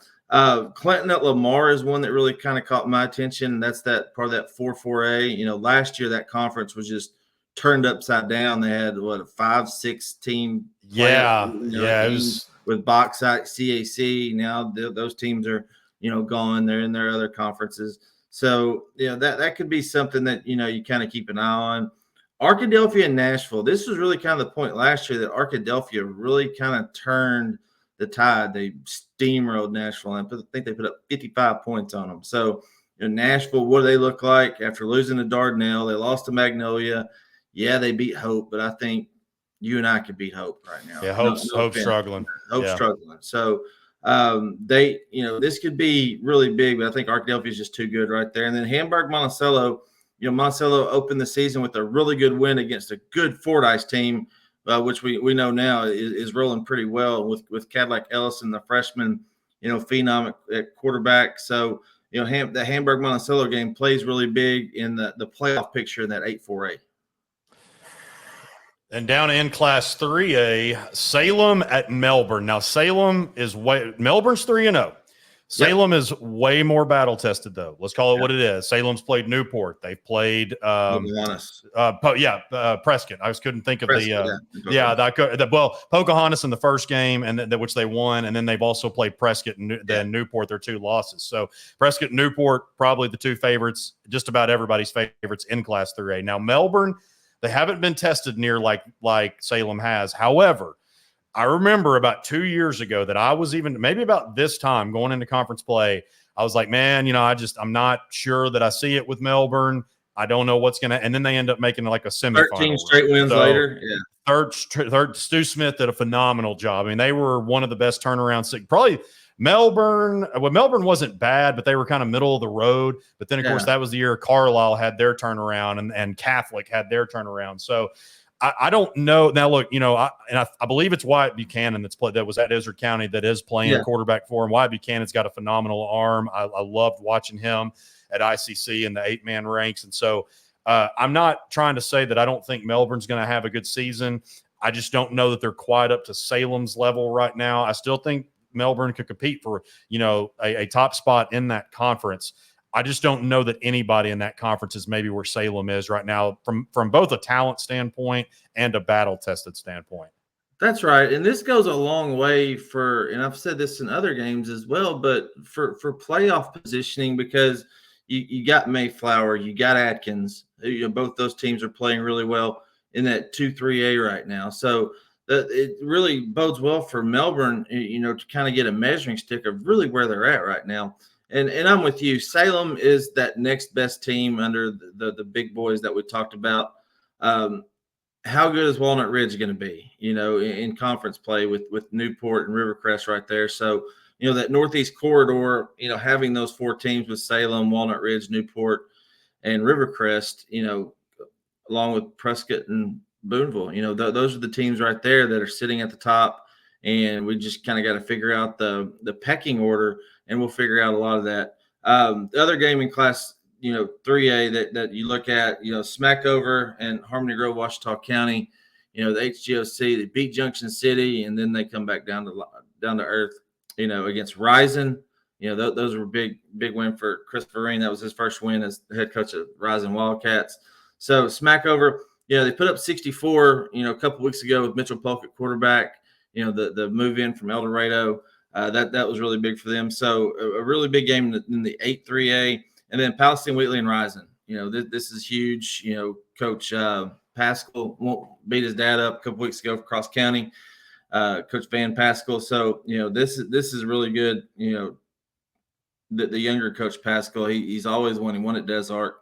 Clinton at Lamar is one that really kind of caught my attention. That's that part of that 4-4A. Last year that conference was just turned upside down. They had a 5-6 team. It was with Bauxite, CAC. Now those teams are gone. They're in their other conferences. So, that could be something that, you kind of keep an eye on. Arkadelphia and Nashville. This was really kind of the point last year that Arkadelphia really kind of turned the tide. They steamrolled Nashville, and I think they put up 55 points on them. So, Nashville, what do they look like after losing to Dardanelle? They lost to Magnolia. Yeah, they beat Hope, but I think you and I could beat Hope right now. Yeah, Hope's struggling. Hope's struggling. So, this could be really big, but I think Arkadelphia is just too good right there. And then Hamburg Monticello, Monticello opened the season with a really good win against a good Fordyce team, which we know now is rolling pretty well with Cadillac Ellison, the freshman, phenom at quarterback. So, the Hamburg Monticello game plays really big in the playoff picture in that 8-4A. And down in Class 3A, Salem at Melbourne. Now, Melbourne's 3-0. Salem is way more battle tested, though. Let's call it what it is. Salem's played Newport. They've played Pocahontas. Prescott. I just couldn't think of Prescott, Pocahontas in the first game, and which they won, and then they've also played Prescott and then Newport. Their 2 losses. So Prescott and Newport probably the 2 favorites, just about everybody's favorites in Class 3A. Now Melbourne, they haven't been tested near like Salem has. However, I remember about 2 years ago that I was maybe about this time going into conference play, I was like, man, I'm not sure that I see it with Melbourne. I don't know what's going to – and then they end up making like a semifinal. 13 straight wins later. Yeah. Third, Stu Smith did a phenomenal job. I mean, they were one of the best turnarounds. Probably Melbourne wasn't bad, but they were kind of middle of the road. But then, of course, that was the year Carlisle had their turnaround and Catholic had their turnaround. So I don't know. Now, look, I believe it's Wyatt Buchanan that was at Izard County that is playing quarterback for him. Wyatt Buchanan's got a phenomenal arm. I loved watching him at ICC in the 8-man ranks. And so I'm not trying to say that I don't think Melbourne's going to have a good season. I just don't know that they're quite up to Salem's level right now. I still think Melbourne could compete for, a top spot in that conference. I just don't know that anybody in that conference is maybe where Salem is right now from both a talent standpoint and a battle-tested standpoint. That's right. And this goes a long way and I've said this in other games as well, but for playoff positioning, because you got Mayflower, you got Atkins, both those teams are playing really well in that 2-3A right now. So it really bodes well for Melbourne, to kind of get a measuring stick of really where they're at right now. And I'm with you. Salem is that next best team under the big boys that we talked about. How good is Walnut Ridge going to be, in conference play with Newport and Rivercrest right there? So, that Northeast corridor, having those 4 teams with Salem, Walnut Ridge, Newport, and Rivercrest, along with Prescott and Boonville, those are the teams right there that are sitting at the top. And we just kind of got to figure out the pecking order, and we'll figure out a lot of that. The other game in Class 3A that you look at, Smackover and Harmony Grove, Washita County, the HGOC, they beat Junction City, and then they come back down to earth, against Rising. Those were big win for Chris Vereen. That was his first win as the head coach of Rising Wildcats. So Smackover, they put up 64, a couple weeks ago with Mitchell Polk at quarterback, the move in from El Dorado. That was really big for them. So a really big game in the 8-3A. And then Palestine, Wheatley, and Rising. This is huge. Coach Pascal won't beat his dad up a couple weeks ago for Cross County. Coach Van Pascal. So this is really good. The younger Coach Pascal, he's always won. He won at Des Arc.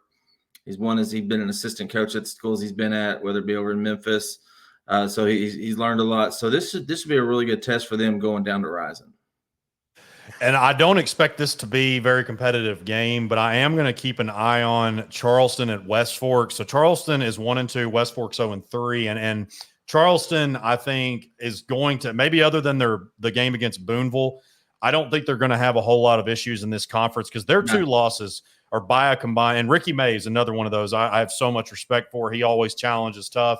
He's won as he's been an assistant coach at the schools he's been at, whether it be over in Memphis. So he's learned a lot. So this would be a really good test for them going down to Rising. And I don't expect this to be a very competitive game, but I am going to keep an eye on Charleston at West Fork. So Charleston is 1-2, West Fork's 0-3, and Charleston, I think, is going to, maybe other than the game against Boonville, I don't think they're going to have a whole lot of issues in this conference because their two losses are by a combined. And Ricky May is another one of those I have so much respect for. He always challenges tough.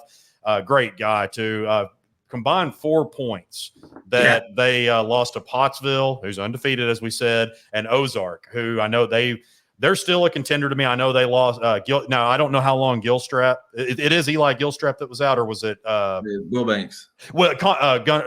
Great guy too. Combined 4 points that they lost to Pottsville, who's undefeated, as we said, and Ozark, who I know they're still a contender to me. I know they lost now, I don't know how long Gilstrap. It is Eli Gilstrap that was out, or was it Will Banks? Well,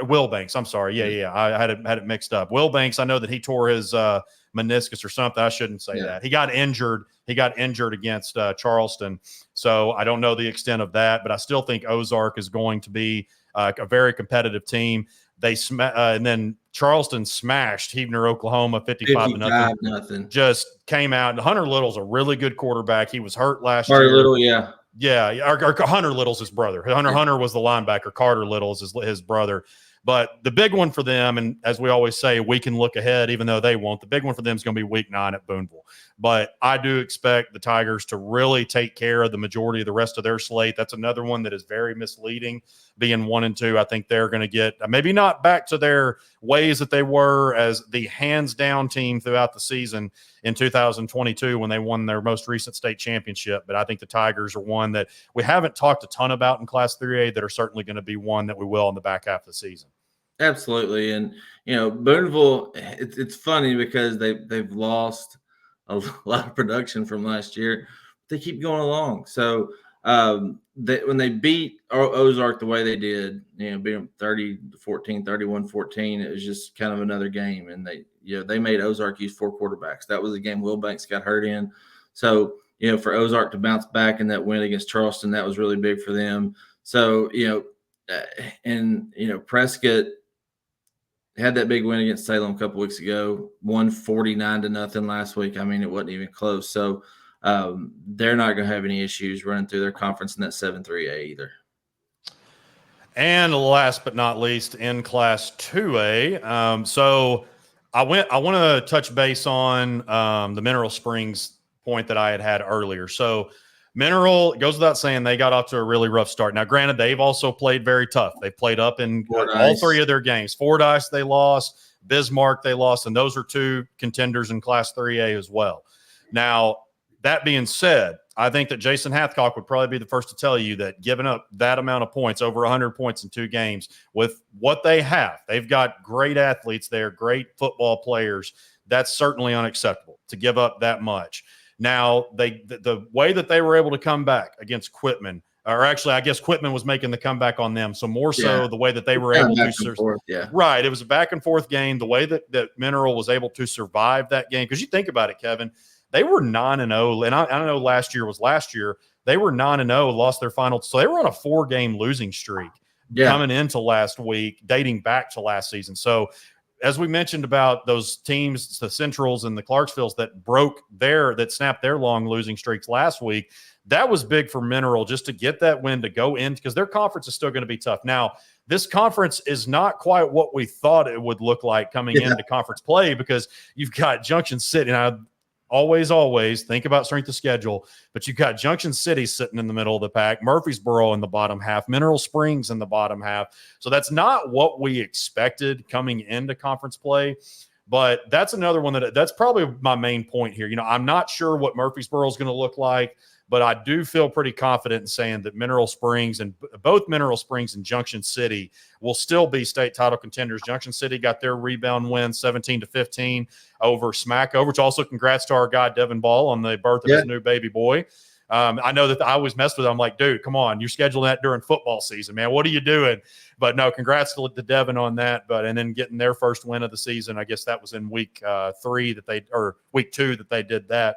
Will Banks. I'm sorry. Yeah. I had it mixed up. Will Banks, I know that he tore his meniscus or something. I shouldn't say that. He got injured. He got injured against Charleston. So I don't know the extent of that, but I still think Ozark is going to be a very competitive team. And then Charleston smashed Heavener, Oklahoma, 55-0. Just came out. Hunter Little's a really good quarterback. He was hurt last year. Little, yeah. Yeah, Hunter Little's his brother. Hunter was the linebacker. Carter Little's his brother. But the big one for them, and as we always say, we can look ahead, even though they won't. The big one for them is going to be Week 9 at Boonville. But I do expect the Tigers to really take care of the majority of the rest of their slate. That's another one that is very misleading, being 1-2. I think they're going to get maybe not back to their ways that they were as the hands-down team throughout the season in 2022 when they won their most recent state championship. But I think the Tigers are one that we haven't talked a ton about in Class 3A that are certainly going to be one that we will in the back half of the season. Absolutely. And, Boonville, it's funny because they've lost a lot of production from last year. They keep going along. So when they beat Ozark the way they did, beat them 30-14, 31-14, it was just kind of another game. And they made Ozark use 4 quarterbacks. That was the game Will Banks got hurt in. So, for Ozark to bounce back in that win against Charleston, that was really big for them. So, Prescott had that big win against Salem a couple weeks ago, won 49-0 last week. I mean, it wasn't even close. So they're not going to have any issues running through their conference in that 7-3A either. And last but not least, in Class 2A. So I want to touch base on the Mineral Springs point that I had earlier. So Mineral, it goes without saying, they got off to a really rough start. Now, granted, they've also played very tough. They played up in all 3 of their games. Fordyce they lost, Bismarck they lost, and those are 2 contenders in Class 3A as well. Now, that being said, I think that Jason Hathcock would probably be the first to tell you that giving up that amount of points, over 100 points in 2 games, with what they have, they've got great athletes there, great football players. That's certainly unacceptable to give up that much. Now, the way that they were able to come back against Quitman, or actually, I guess Quitman was making the comeback on them. So more so the way that they were able to right. It was a back and forth game. The way that Mineral was able to survive that game, because you think about it, Kevin, they were 9-0, and I know last year was last year. They were 9-0, lost their final, so they were on a 4-game losing streak coming into last week, dating back to last season. So, as we mentioned about those teams, the Centrals and the Clarksvilles that snapped their long losing streaks last week, that was big for Mineral just to get that win to go in, because their conference is still going to be tough. Now, this conference is not quite what we thought it would look like coming into conference play, because you've got Junction City. Now, always think about strength of schedule, but you've got Junction City sitting in the middle of the pack, Murfreesboro in the bottom half, Mineral Springs in the bottom half. So that's not what we expected coming into conference play. But that's another one that's probably my main point here. I'm not sure what Murfreesboro is going to look like, but I do feel pretty confident in saying that Mineral Springs and both Mineral Springs and Junction City will still be state title contenders. Junction City got their rebound win 17-15 over Smacko, which also congrats to our guy Devin Ball on the birth of his new baby boy. I know that I always mess with him. I'm like, dude, come on. You're scheduling that during football season, man. What are you doing? But no, congrats to Devin on that. And then getting their first win of the season. I guess that was in week 2 that they did that.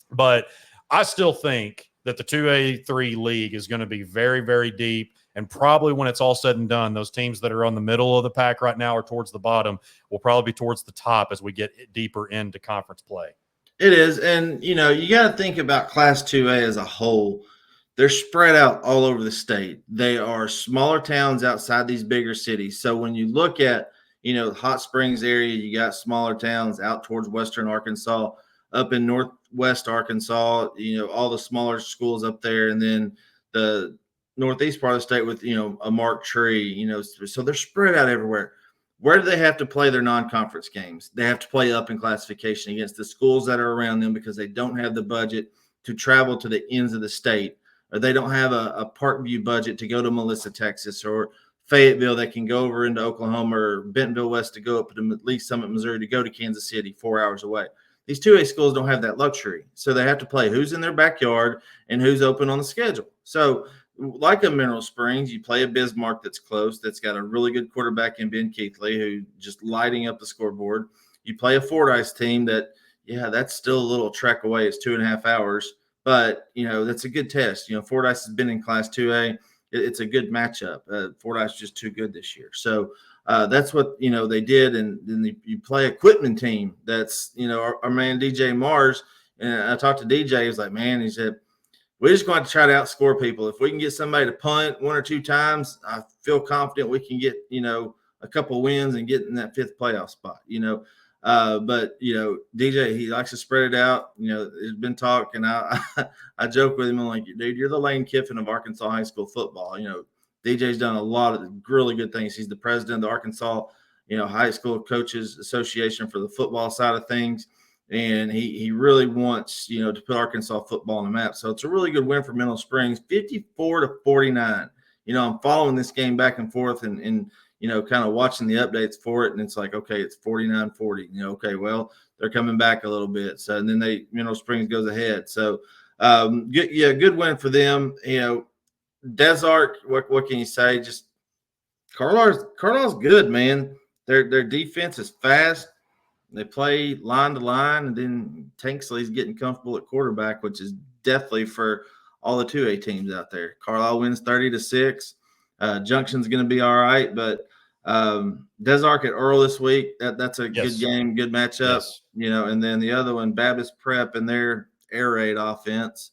But I still think that the 2A3 league is going to be very, very deep. And probably when it's all said and done, those teams that are on the middle of the pack right now or towards the bottom will probably be towards the top as we get deeper into conference play. It is. And, you got to think about Class 2A as a whole. They're spread out all over the state. They are smaller towns outside these bigger cities. So when you look at, Hot Springs area, you got smaller towns out towards western Arkansas, up in northwest Arkansas, all the smaller schools up there. And then the northeast part of the state with, a Mark Tree, so they're spread out everywhere. Where do they have to play their non-conference games? They have to play up in classification against the schools that are around them because they don't have the budget to travel to the ends of the state, or they don't have a Parkview budget to go to Melissa, Texas, or Fayetteville. They can go over into Oklahoma or Bentonville West to go up to at least Summit, Missouri, to go to Kansas City, 4 hours away. These 2A schools don't have that luxury. So they have to play who's in their backyard and who's open on the schedule. So like a Mineral Springs, you play a Bismarck that's close, that's got a really good quarterback in Ben Keithley, who just lighting up the scoreboard. You play a Fordyce team that, that's still a little trek away. It's 2.5 hours, but, that's a good test. Fordyce has been in Class 2A. It's a good matchup. Fordyce is just too good this year. So that's what, they did. And then you play a Quitman team that's, our man DJ Mars. And I talked to DJ. He was like, man, he said, we're just going to try to outscore people. If we can get somebody to punt 1 or 2 times, I feel confident we can get, a couple wins and get in that 5th playoff spot, But, DJ, he likes to spread it out. There's been talk, and I joke with him. I'm like, dude, you're the Lane Kiffin of Arkansas high school football. DJ's done a lot of really good things. He's the president of the Arkansas, High School Coaches Association for the football side of things. And he really wants, to put Arkansas football on the map. So it's a really good win for Mineral Springs, 54-49. I'm following this game back and forth and kind of watching the updates for it. And it's like, okay, it's 49-40. Okay, well, they're coming back a little bit. So and then Mineral Springs goes ahead. So, good win for them. Desart, what can you say? Just Carlisle's good, man. Their defense is fast. They play line to line, and then Tanksley's getting comfortable at quarterback, which is definitely for all the 2A teams out there. Carlisle wins 30-6. Junction's going to be all right, but Desark at Earl this week, that's a good game, good matchup. Yes. And then the other one, Baptist Prep and their air raid offense.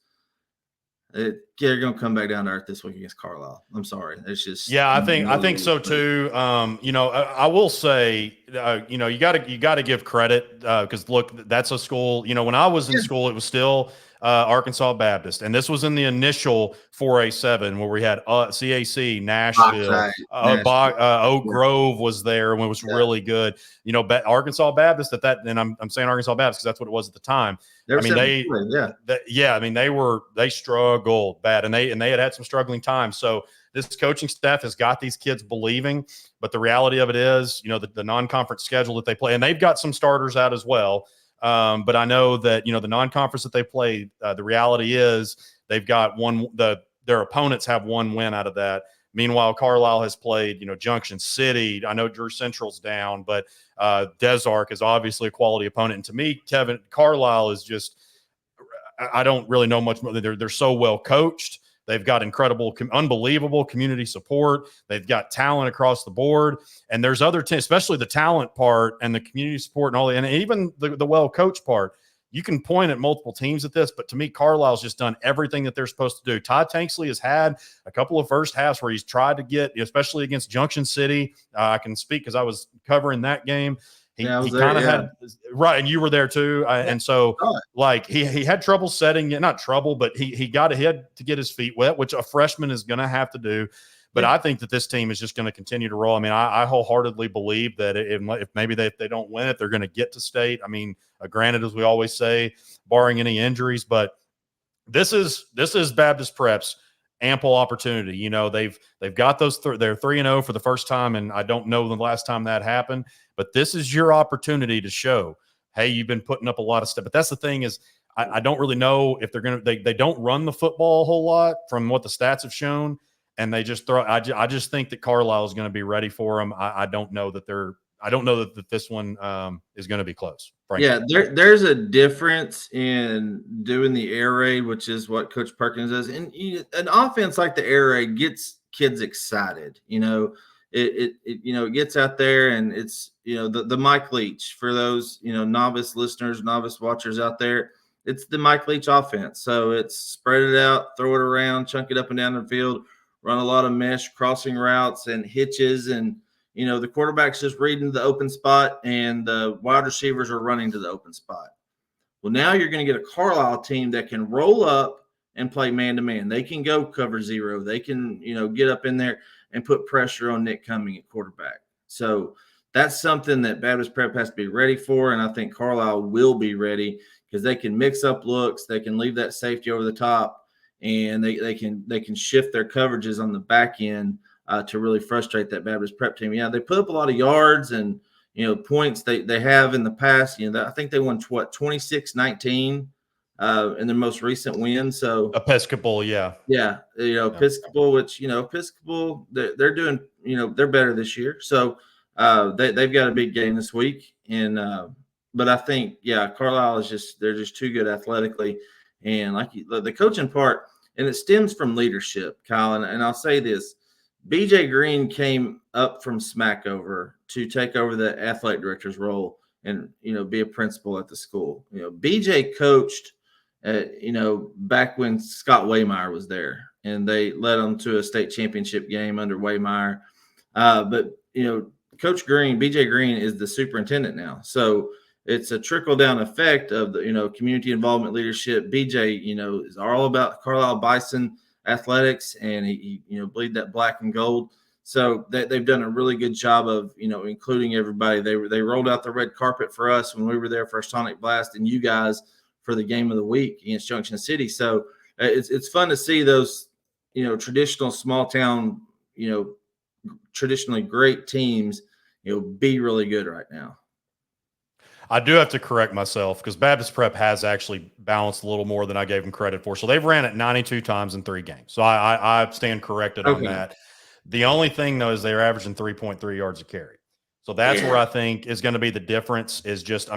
They're going to come back down to earth this week against Carlisle. I'm sorry. It's just I think so too. I will say, you got to give credit because look, that's a school. When I was in school, it was still Arkansas Baptist, and this was in the initial 4A7 where we had CAC, Nashville, Oak Grove was there and it was really good. Arkansas Baptist and I'm saying Arkansas Baptist because that's what it was at the time. They struggled bad, and they had some struggling times. So this coaching staff has got these kids believing, but the reality of it is, the non-conference schedule that they play, and they've got some starters out as well. But I know that, the non-conference that they play, the reality is they've got their opponents have 1 win out of that. Meanwhile, Carlisle has played, Junction City. I know Drew Central's down, but Desark is obviously a quality opponent. And to me, Carlisle is just, I don't really know much more. They're so well coached. They've got unbelievable community support. They've got talent across the board. And there's other teams, especially the talent part and the community support and all that, and even the well-coached part. You can point at multiple teams at this, but to me, Carlisle's just done everything that they're supposed to do. Todd Tanksley has had a couple of first halves where he's tried to get, especially against Junction City. I can speak because I was covering that game. He kind of had right, and you were there too, and so he had trouble setting it, not trouble, but he got ahead to get his feet wet, which a freshman is going to have to do. But I think that this team is just going to continue to roll. I mean, I wholeheartely believe that if maybe if they don't win it, they're going to get to state. I mean, granted, as we always say, barring any injuries, but this is Baptist Prep's ample opportunity. You know, they've got those. They're 3-0 for the first time, and I don't know the last time that happened. But this is your opportunity to show, hey, you've been putting up a lot of stuff. But that's the thing is, I don't really know if they're going to. They don't run the football a whole lot from what the stats have shown. And they just throw. I just think that Carlisle is going to be ready for them. I don't know that this one is going to be close. Frankly. Yeah, there's a difference in doing the air raid, which is what Coach Perkins does, and an offense like the air raid gets kids excited. You know, it gets out there, and it's the Mike Leach for those novice listeners, novice watchers out there. It's the Mike Leach offense. So it's spread it out, throw it around, chunk it up and down the field. Run a lot of mesh crossing routes and hitches, and the quarterback's just reading the open spot, and the wide receivers are running to the open spot. Well, now you're going to get a Carlisle team that can roll up and play man-to-man. They can go cover zero. They can get up in there and put pressure on Nick Cumming at quarterback. So that's something that Baptist Prep has to be ready for, and I think Carlisle will be ready because they can mix up looks. They can leave that safety over the top. And they can shift their coverages on the back end to really frustrate that Baptist Prep team. Yeah, they put up a lot of yards and points they have in the past. I think they won 26-19 in their most recent win. So Episcopal, yeah, Episcopal, which Episcopal they're doing they're better this year. So they've got a big game this week, and but I think Carlisle is they're just too good athletically. And like the coaching part, and it stems from leadership, Kyle. And I'll say this: BJ Green came up from Smackover to take over the athletic director's role and be a principal at the school. BJ coached, back when Scott Waymeyer was there, and they led them to a state championship game under Waymeyer. But Coach Green, BJ Green, is the superintendent now, so it's a trickle down effect of the community involvement leadership. BJ is all about Carlisle Bison athletics, and he bleed that black and gold. So they've done a really good job of including everybody. They rolled out the red carpet for us when we were there for Sonic Blast, and you guys for the game of the week against Junction City. So it's fun to see those traditional small town traditionally great teams be really good right now. I do have to correct myself because Baptist Prep has actually balanced a little more than I gave them credit for. So they've ran it 92 times in 3 games. So I stand corrected on that. The only thing, though, is they're averaging 3.3 yards a carry. So that's where I think is going to be the difference is just,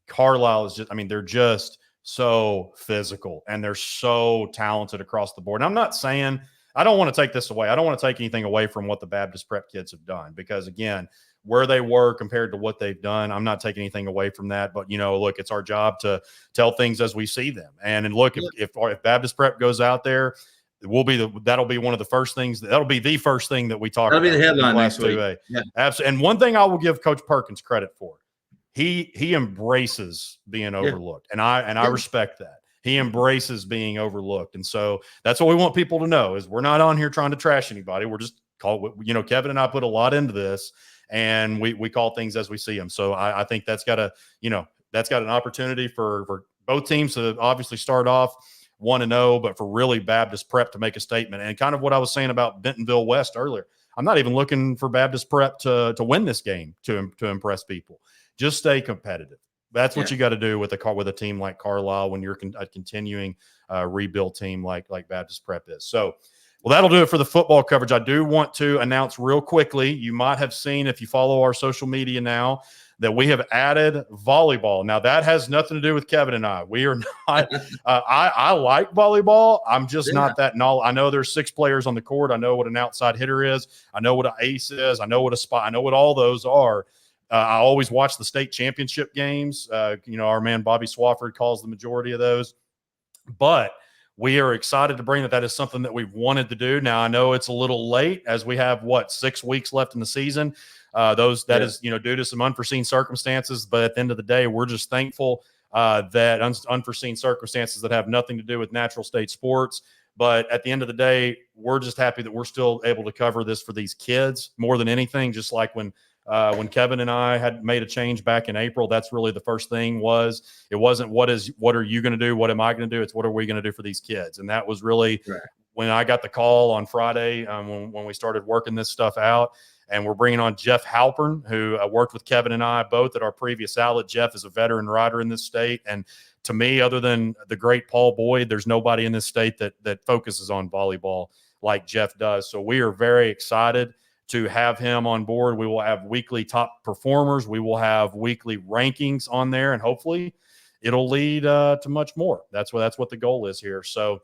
Carlisle is they're just so physical and they're so talented across the board. And I'm not saying – I don't want to take this away. I don't want to take anything away from what the Baptist Prep kids have done because, again – where they were compared to what they've done. I'm not taking anything away from that, but look, it's our job to tell things as we see them. And look, if Baptist Prep goes out there, that'll be one of the first things. That'll be the first thing that we talk about. That'll be the headline next week. Yeah. Absolutely. And one thing I will give Coach Perkins credit for, he embraces being overlooked, and I respect that. He embraces being overlooked, and so that's what we want people to know: is we're not on here trying to trash anybody. We're just Kevin and I put a lot into this. And we call things as we see them. So I think that's got an opportunity for both teams to obviously start off 1-0, but for really Baptist Prep to make a statement. And kind of what I was saying about Bentonville West earlier, I'm not even looking for Baptist Prep to win this game to impress people. Just stay competitive. That's what you got to do with a team like Carlisle when you're a continuing rebuild team like Baptist Prep is. So. Well, that'll do it for the football coverage. I do want to announce real quickly, you might have seen if you follow our social media now, that we have added volleyball. Now, that has nothing to do with Kevin and I. We are not I like volleyball. I'm just not that knowledgeable. I know there's 6 players on the court. I know what an outside hitter is. I know what an ace is. I know what a spot. I know what all those are. I always watch the state championship games. Our man Bobby Swafford calls the majority of those. But we are excited to bring that is something that we've wanted to do. Now, I know it's a little late as we have, 6 weeks left in the season. Is due to some unforeseen circumstances. But at the end of the day, we're just thankful that unforeseen circumstances that have nothing to do with natural state sports But at the end of the day, we're just happy that we're still able to cover this for these kids more than anything. Just like when Kevin and I had made a change back in April, that's really the first thing was. It wasn't what are you going to do? What am I going to do? It's what are we going to do for these kids? And that was really when I got the call on Friday when we started working this stuff out. And we're bringing on Jeff Halpern, who worked with Kevin and I both at our previous outlet. Jeff is a veteran rider in this state. And to me, other than the great Paul Boyd, there's nobody in this state that focuses on volleyball like Jeff does. So we are very excited to have him on board. We will have weekly top performers. We will have weekly rankings on there, and hopefully it'll lead to much more. That's what the goal is here. So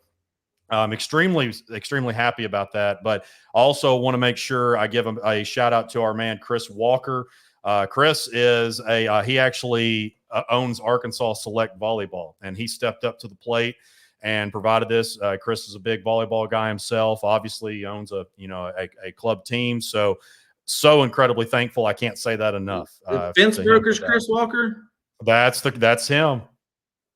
I'm extremely, extremely happy about that. But also want to make sure I give him a shout out to our man, Chris Walker. Chris is he actually owns Arkansas Select Volleyball, and he stepped up to the plate and provided this. Chris is a big volleyball guy himself. Obviously, he owns a club team. So incredibly thankful. I can't say that enough. Fence Brokers, Chris Walker. That's him.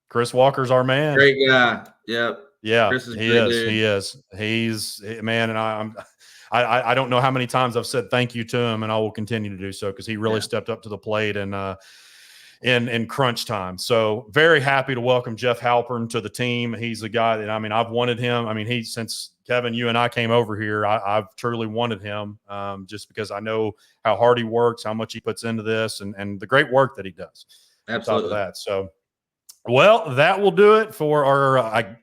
Chris Walker's our man. Great guy. Yep. Yeah, he is. He's man, and I don't know how many times I've said thank you to him, and I will continue to do so because he really stepped up to the plate and in crunch time. So very happy to welcome Jeff Halpern to the team. He's a guy that I've wanted him. Since Kevin, you and I came over here, I've truly wanted him just because I know how hard he works, how much he puts into this, and the great work that he does. Absolutely. On top of that. So, well, that will do it for our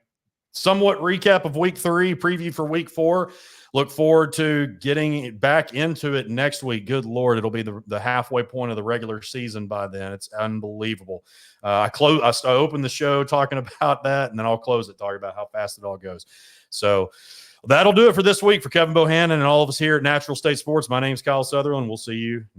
somewhat recap of week 3, preview for week 4. Look forward to getting back into it next week. Good Lord, it'll be the halfway point of the regular season by then. It's unbelievable. I opened the show talking about that, and then I'll close it talking about how fast it all goes. So that'll do it for this week for Kevin Bohannon and all of us here at Natural State Sports. My name's Kyle Sutherland. We'll see you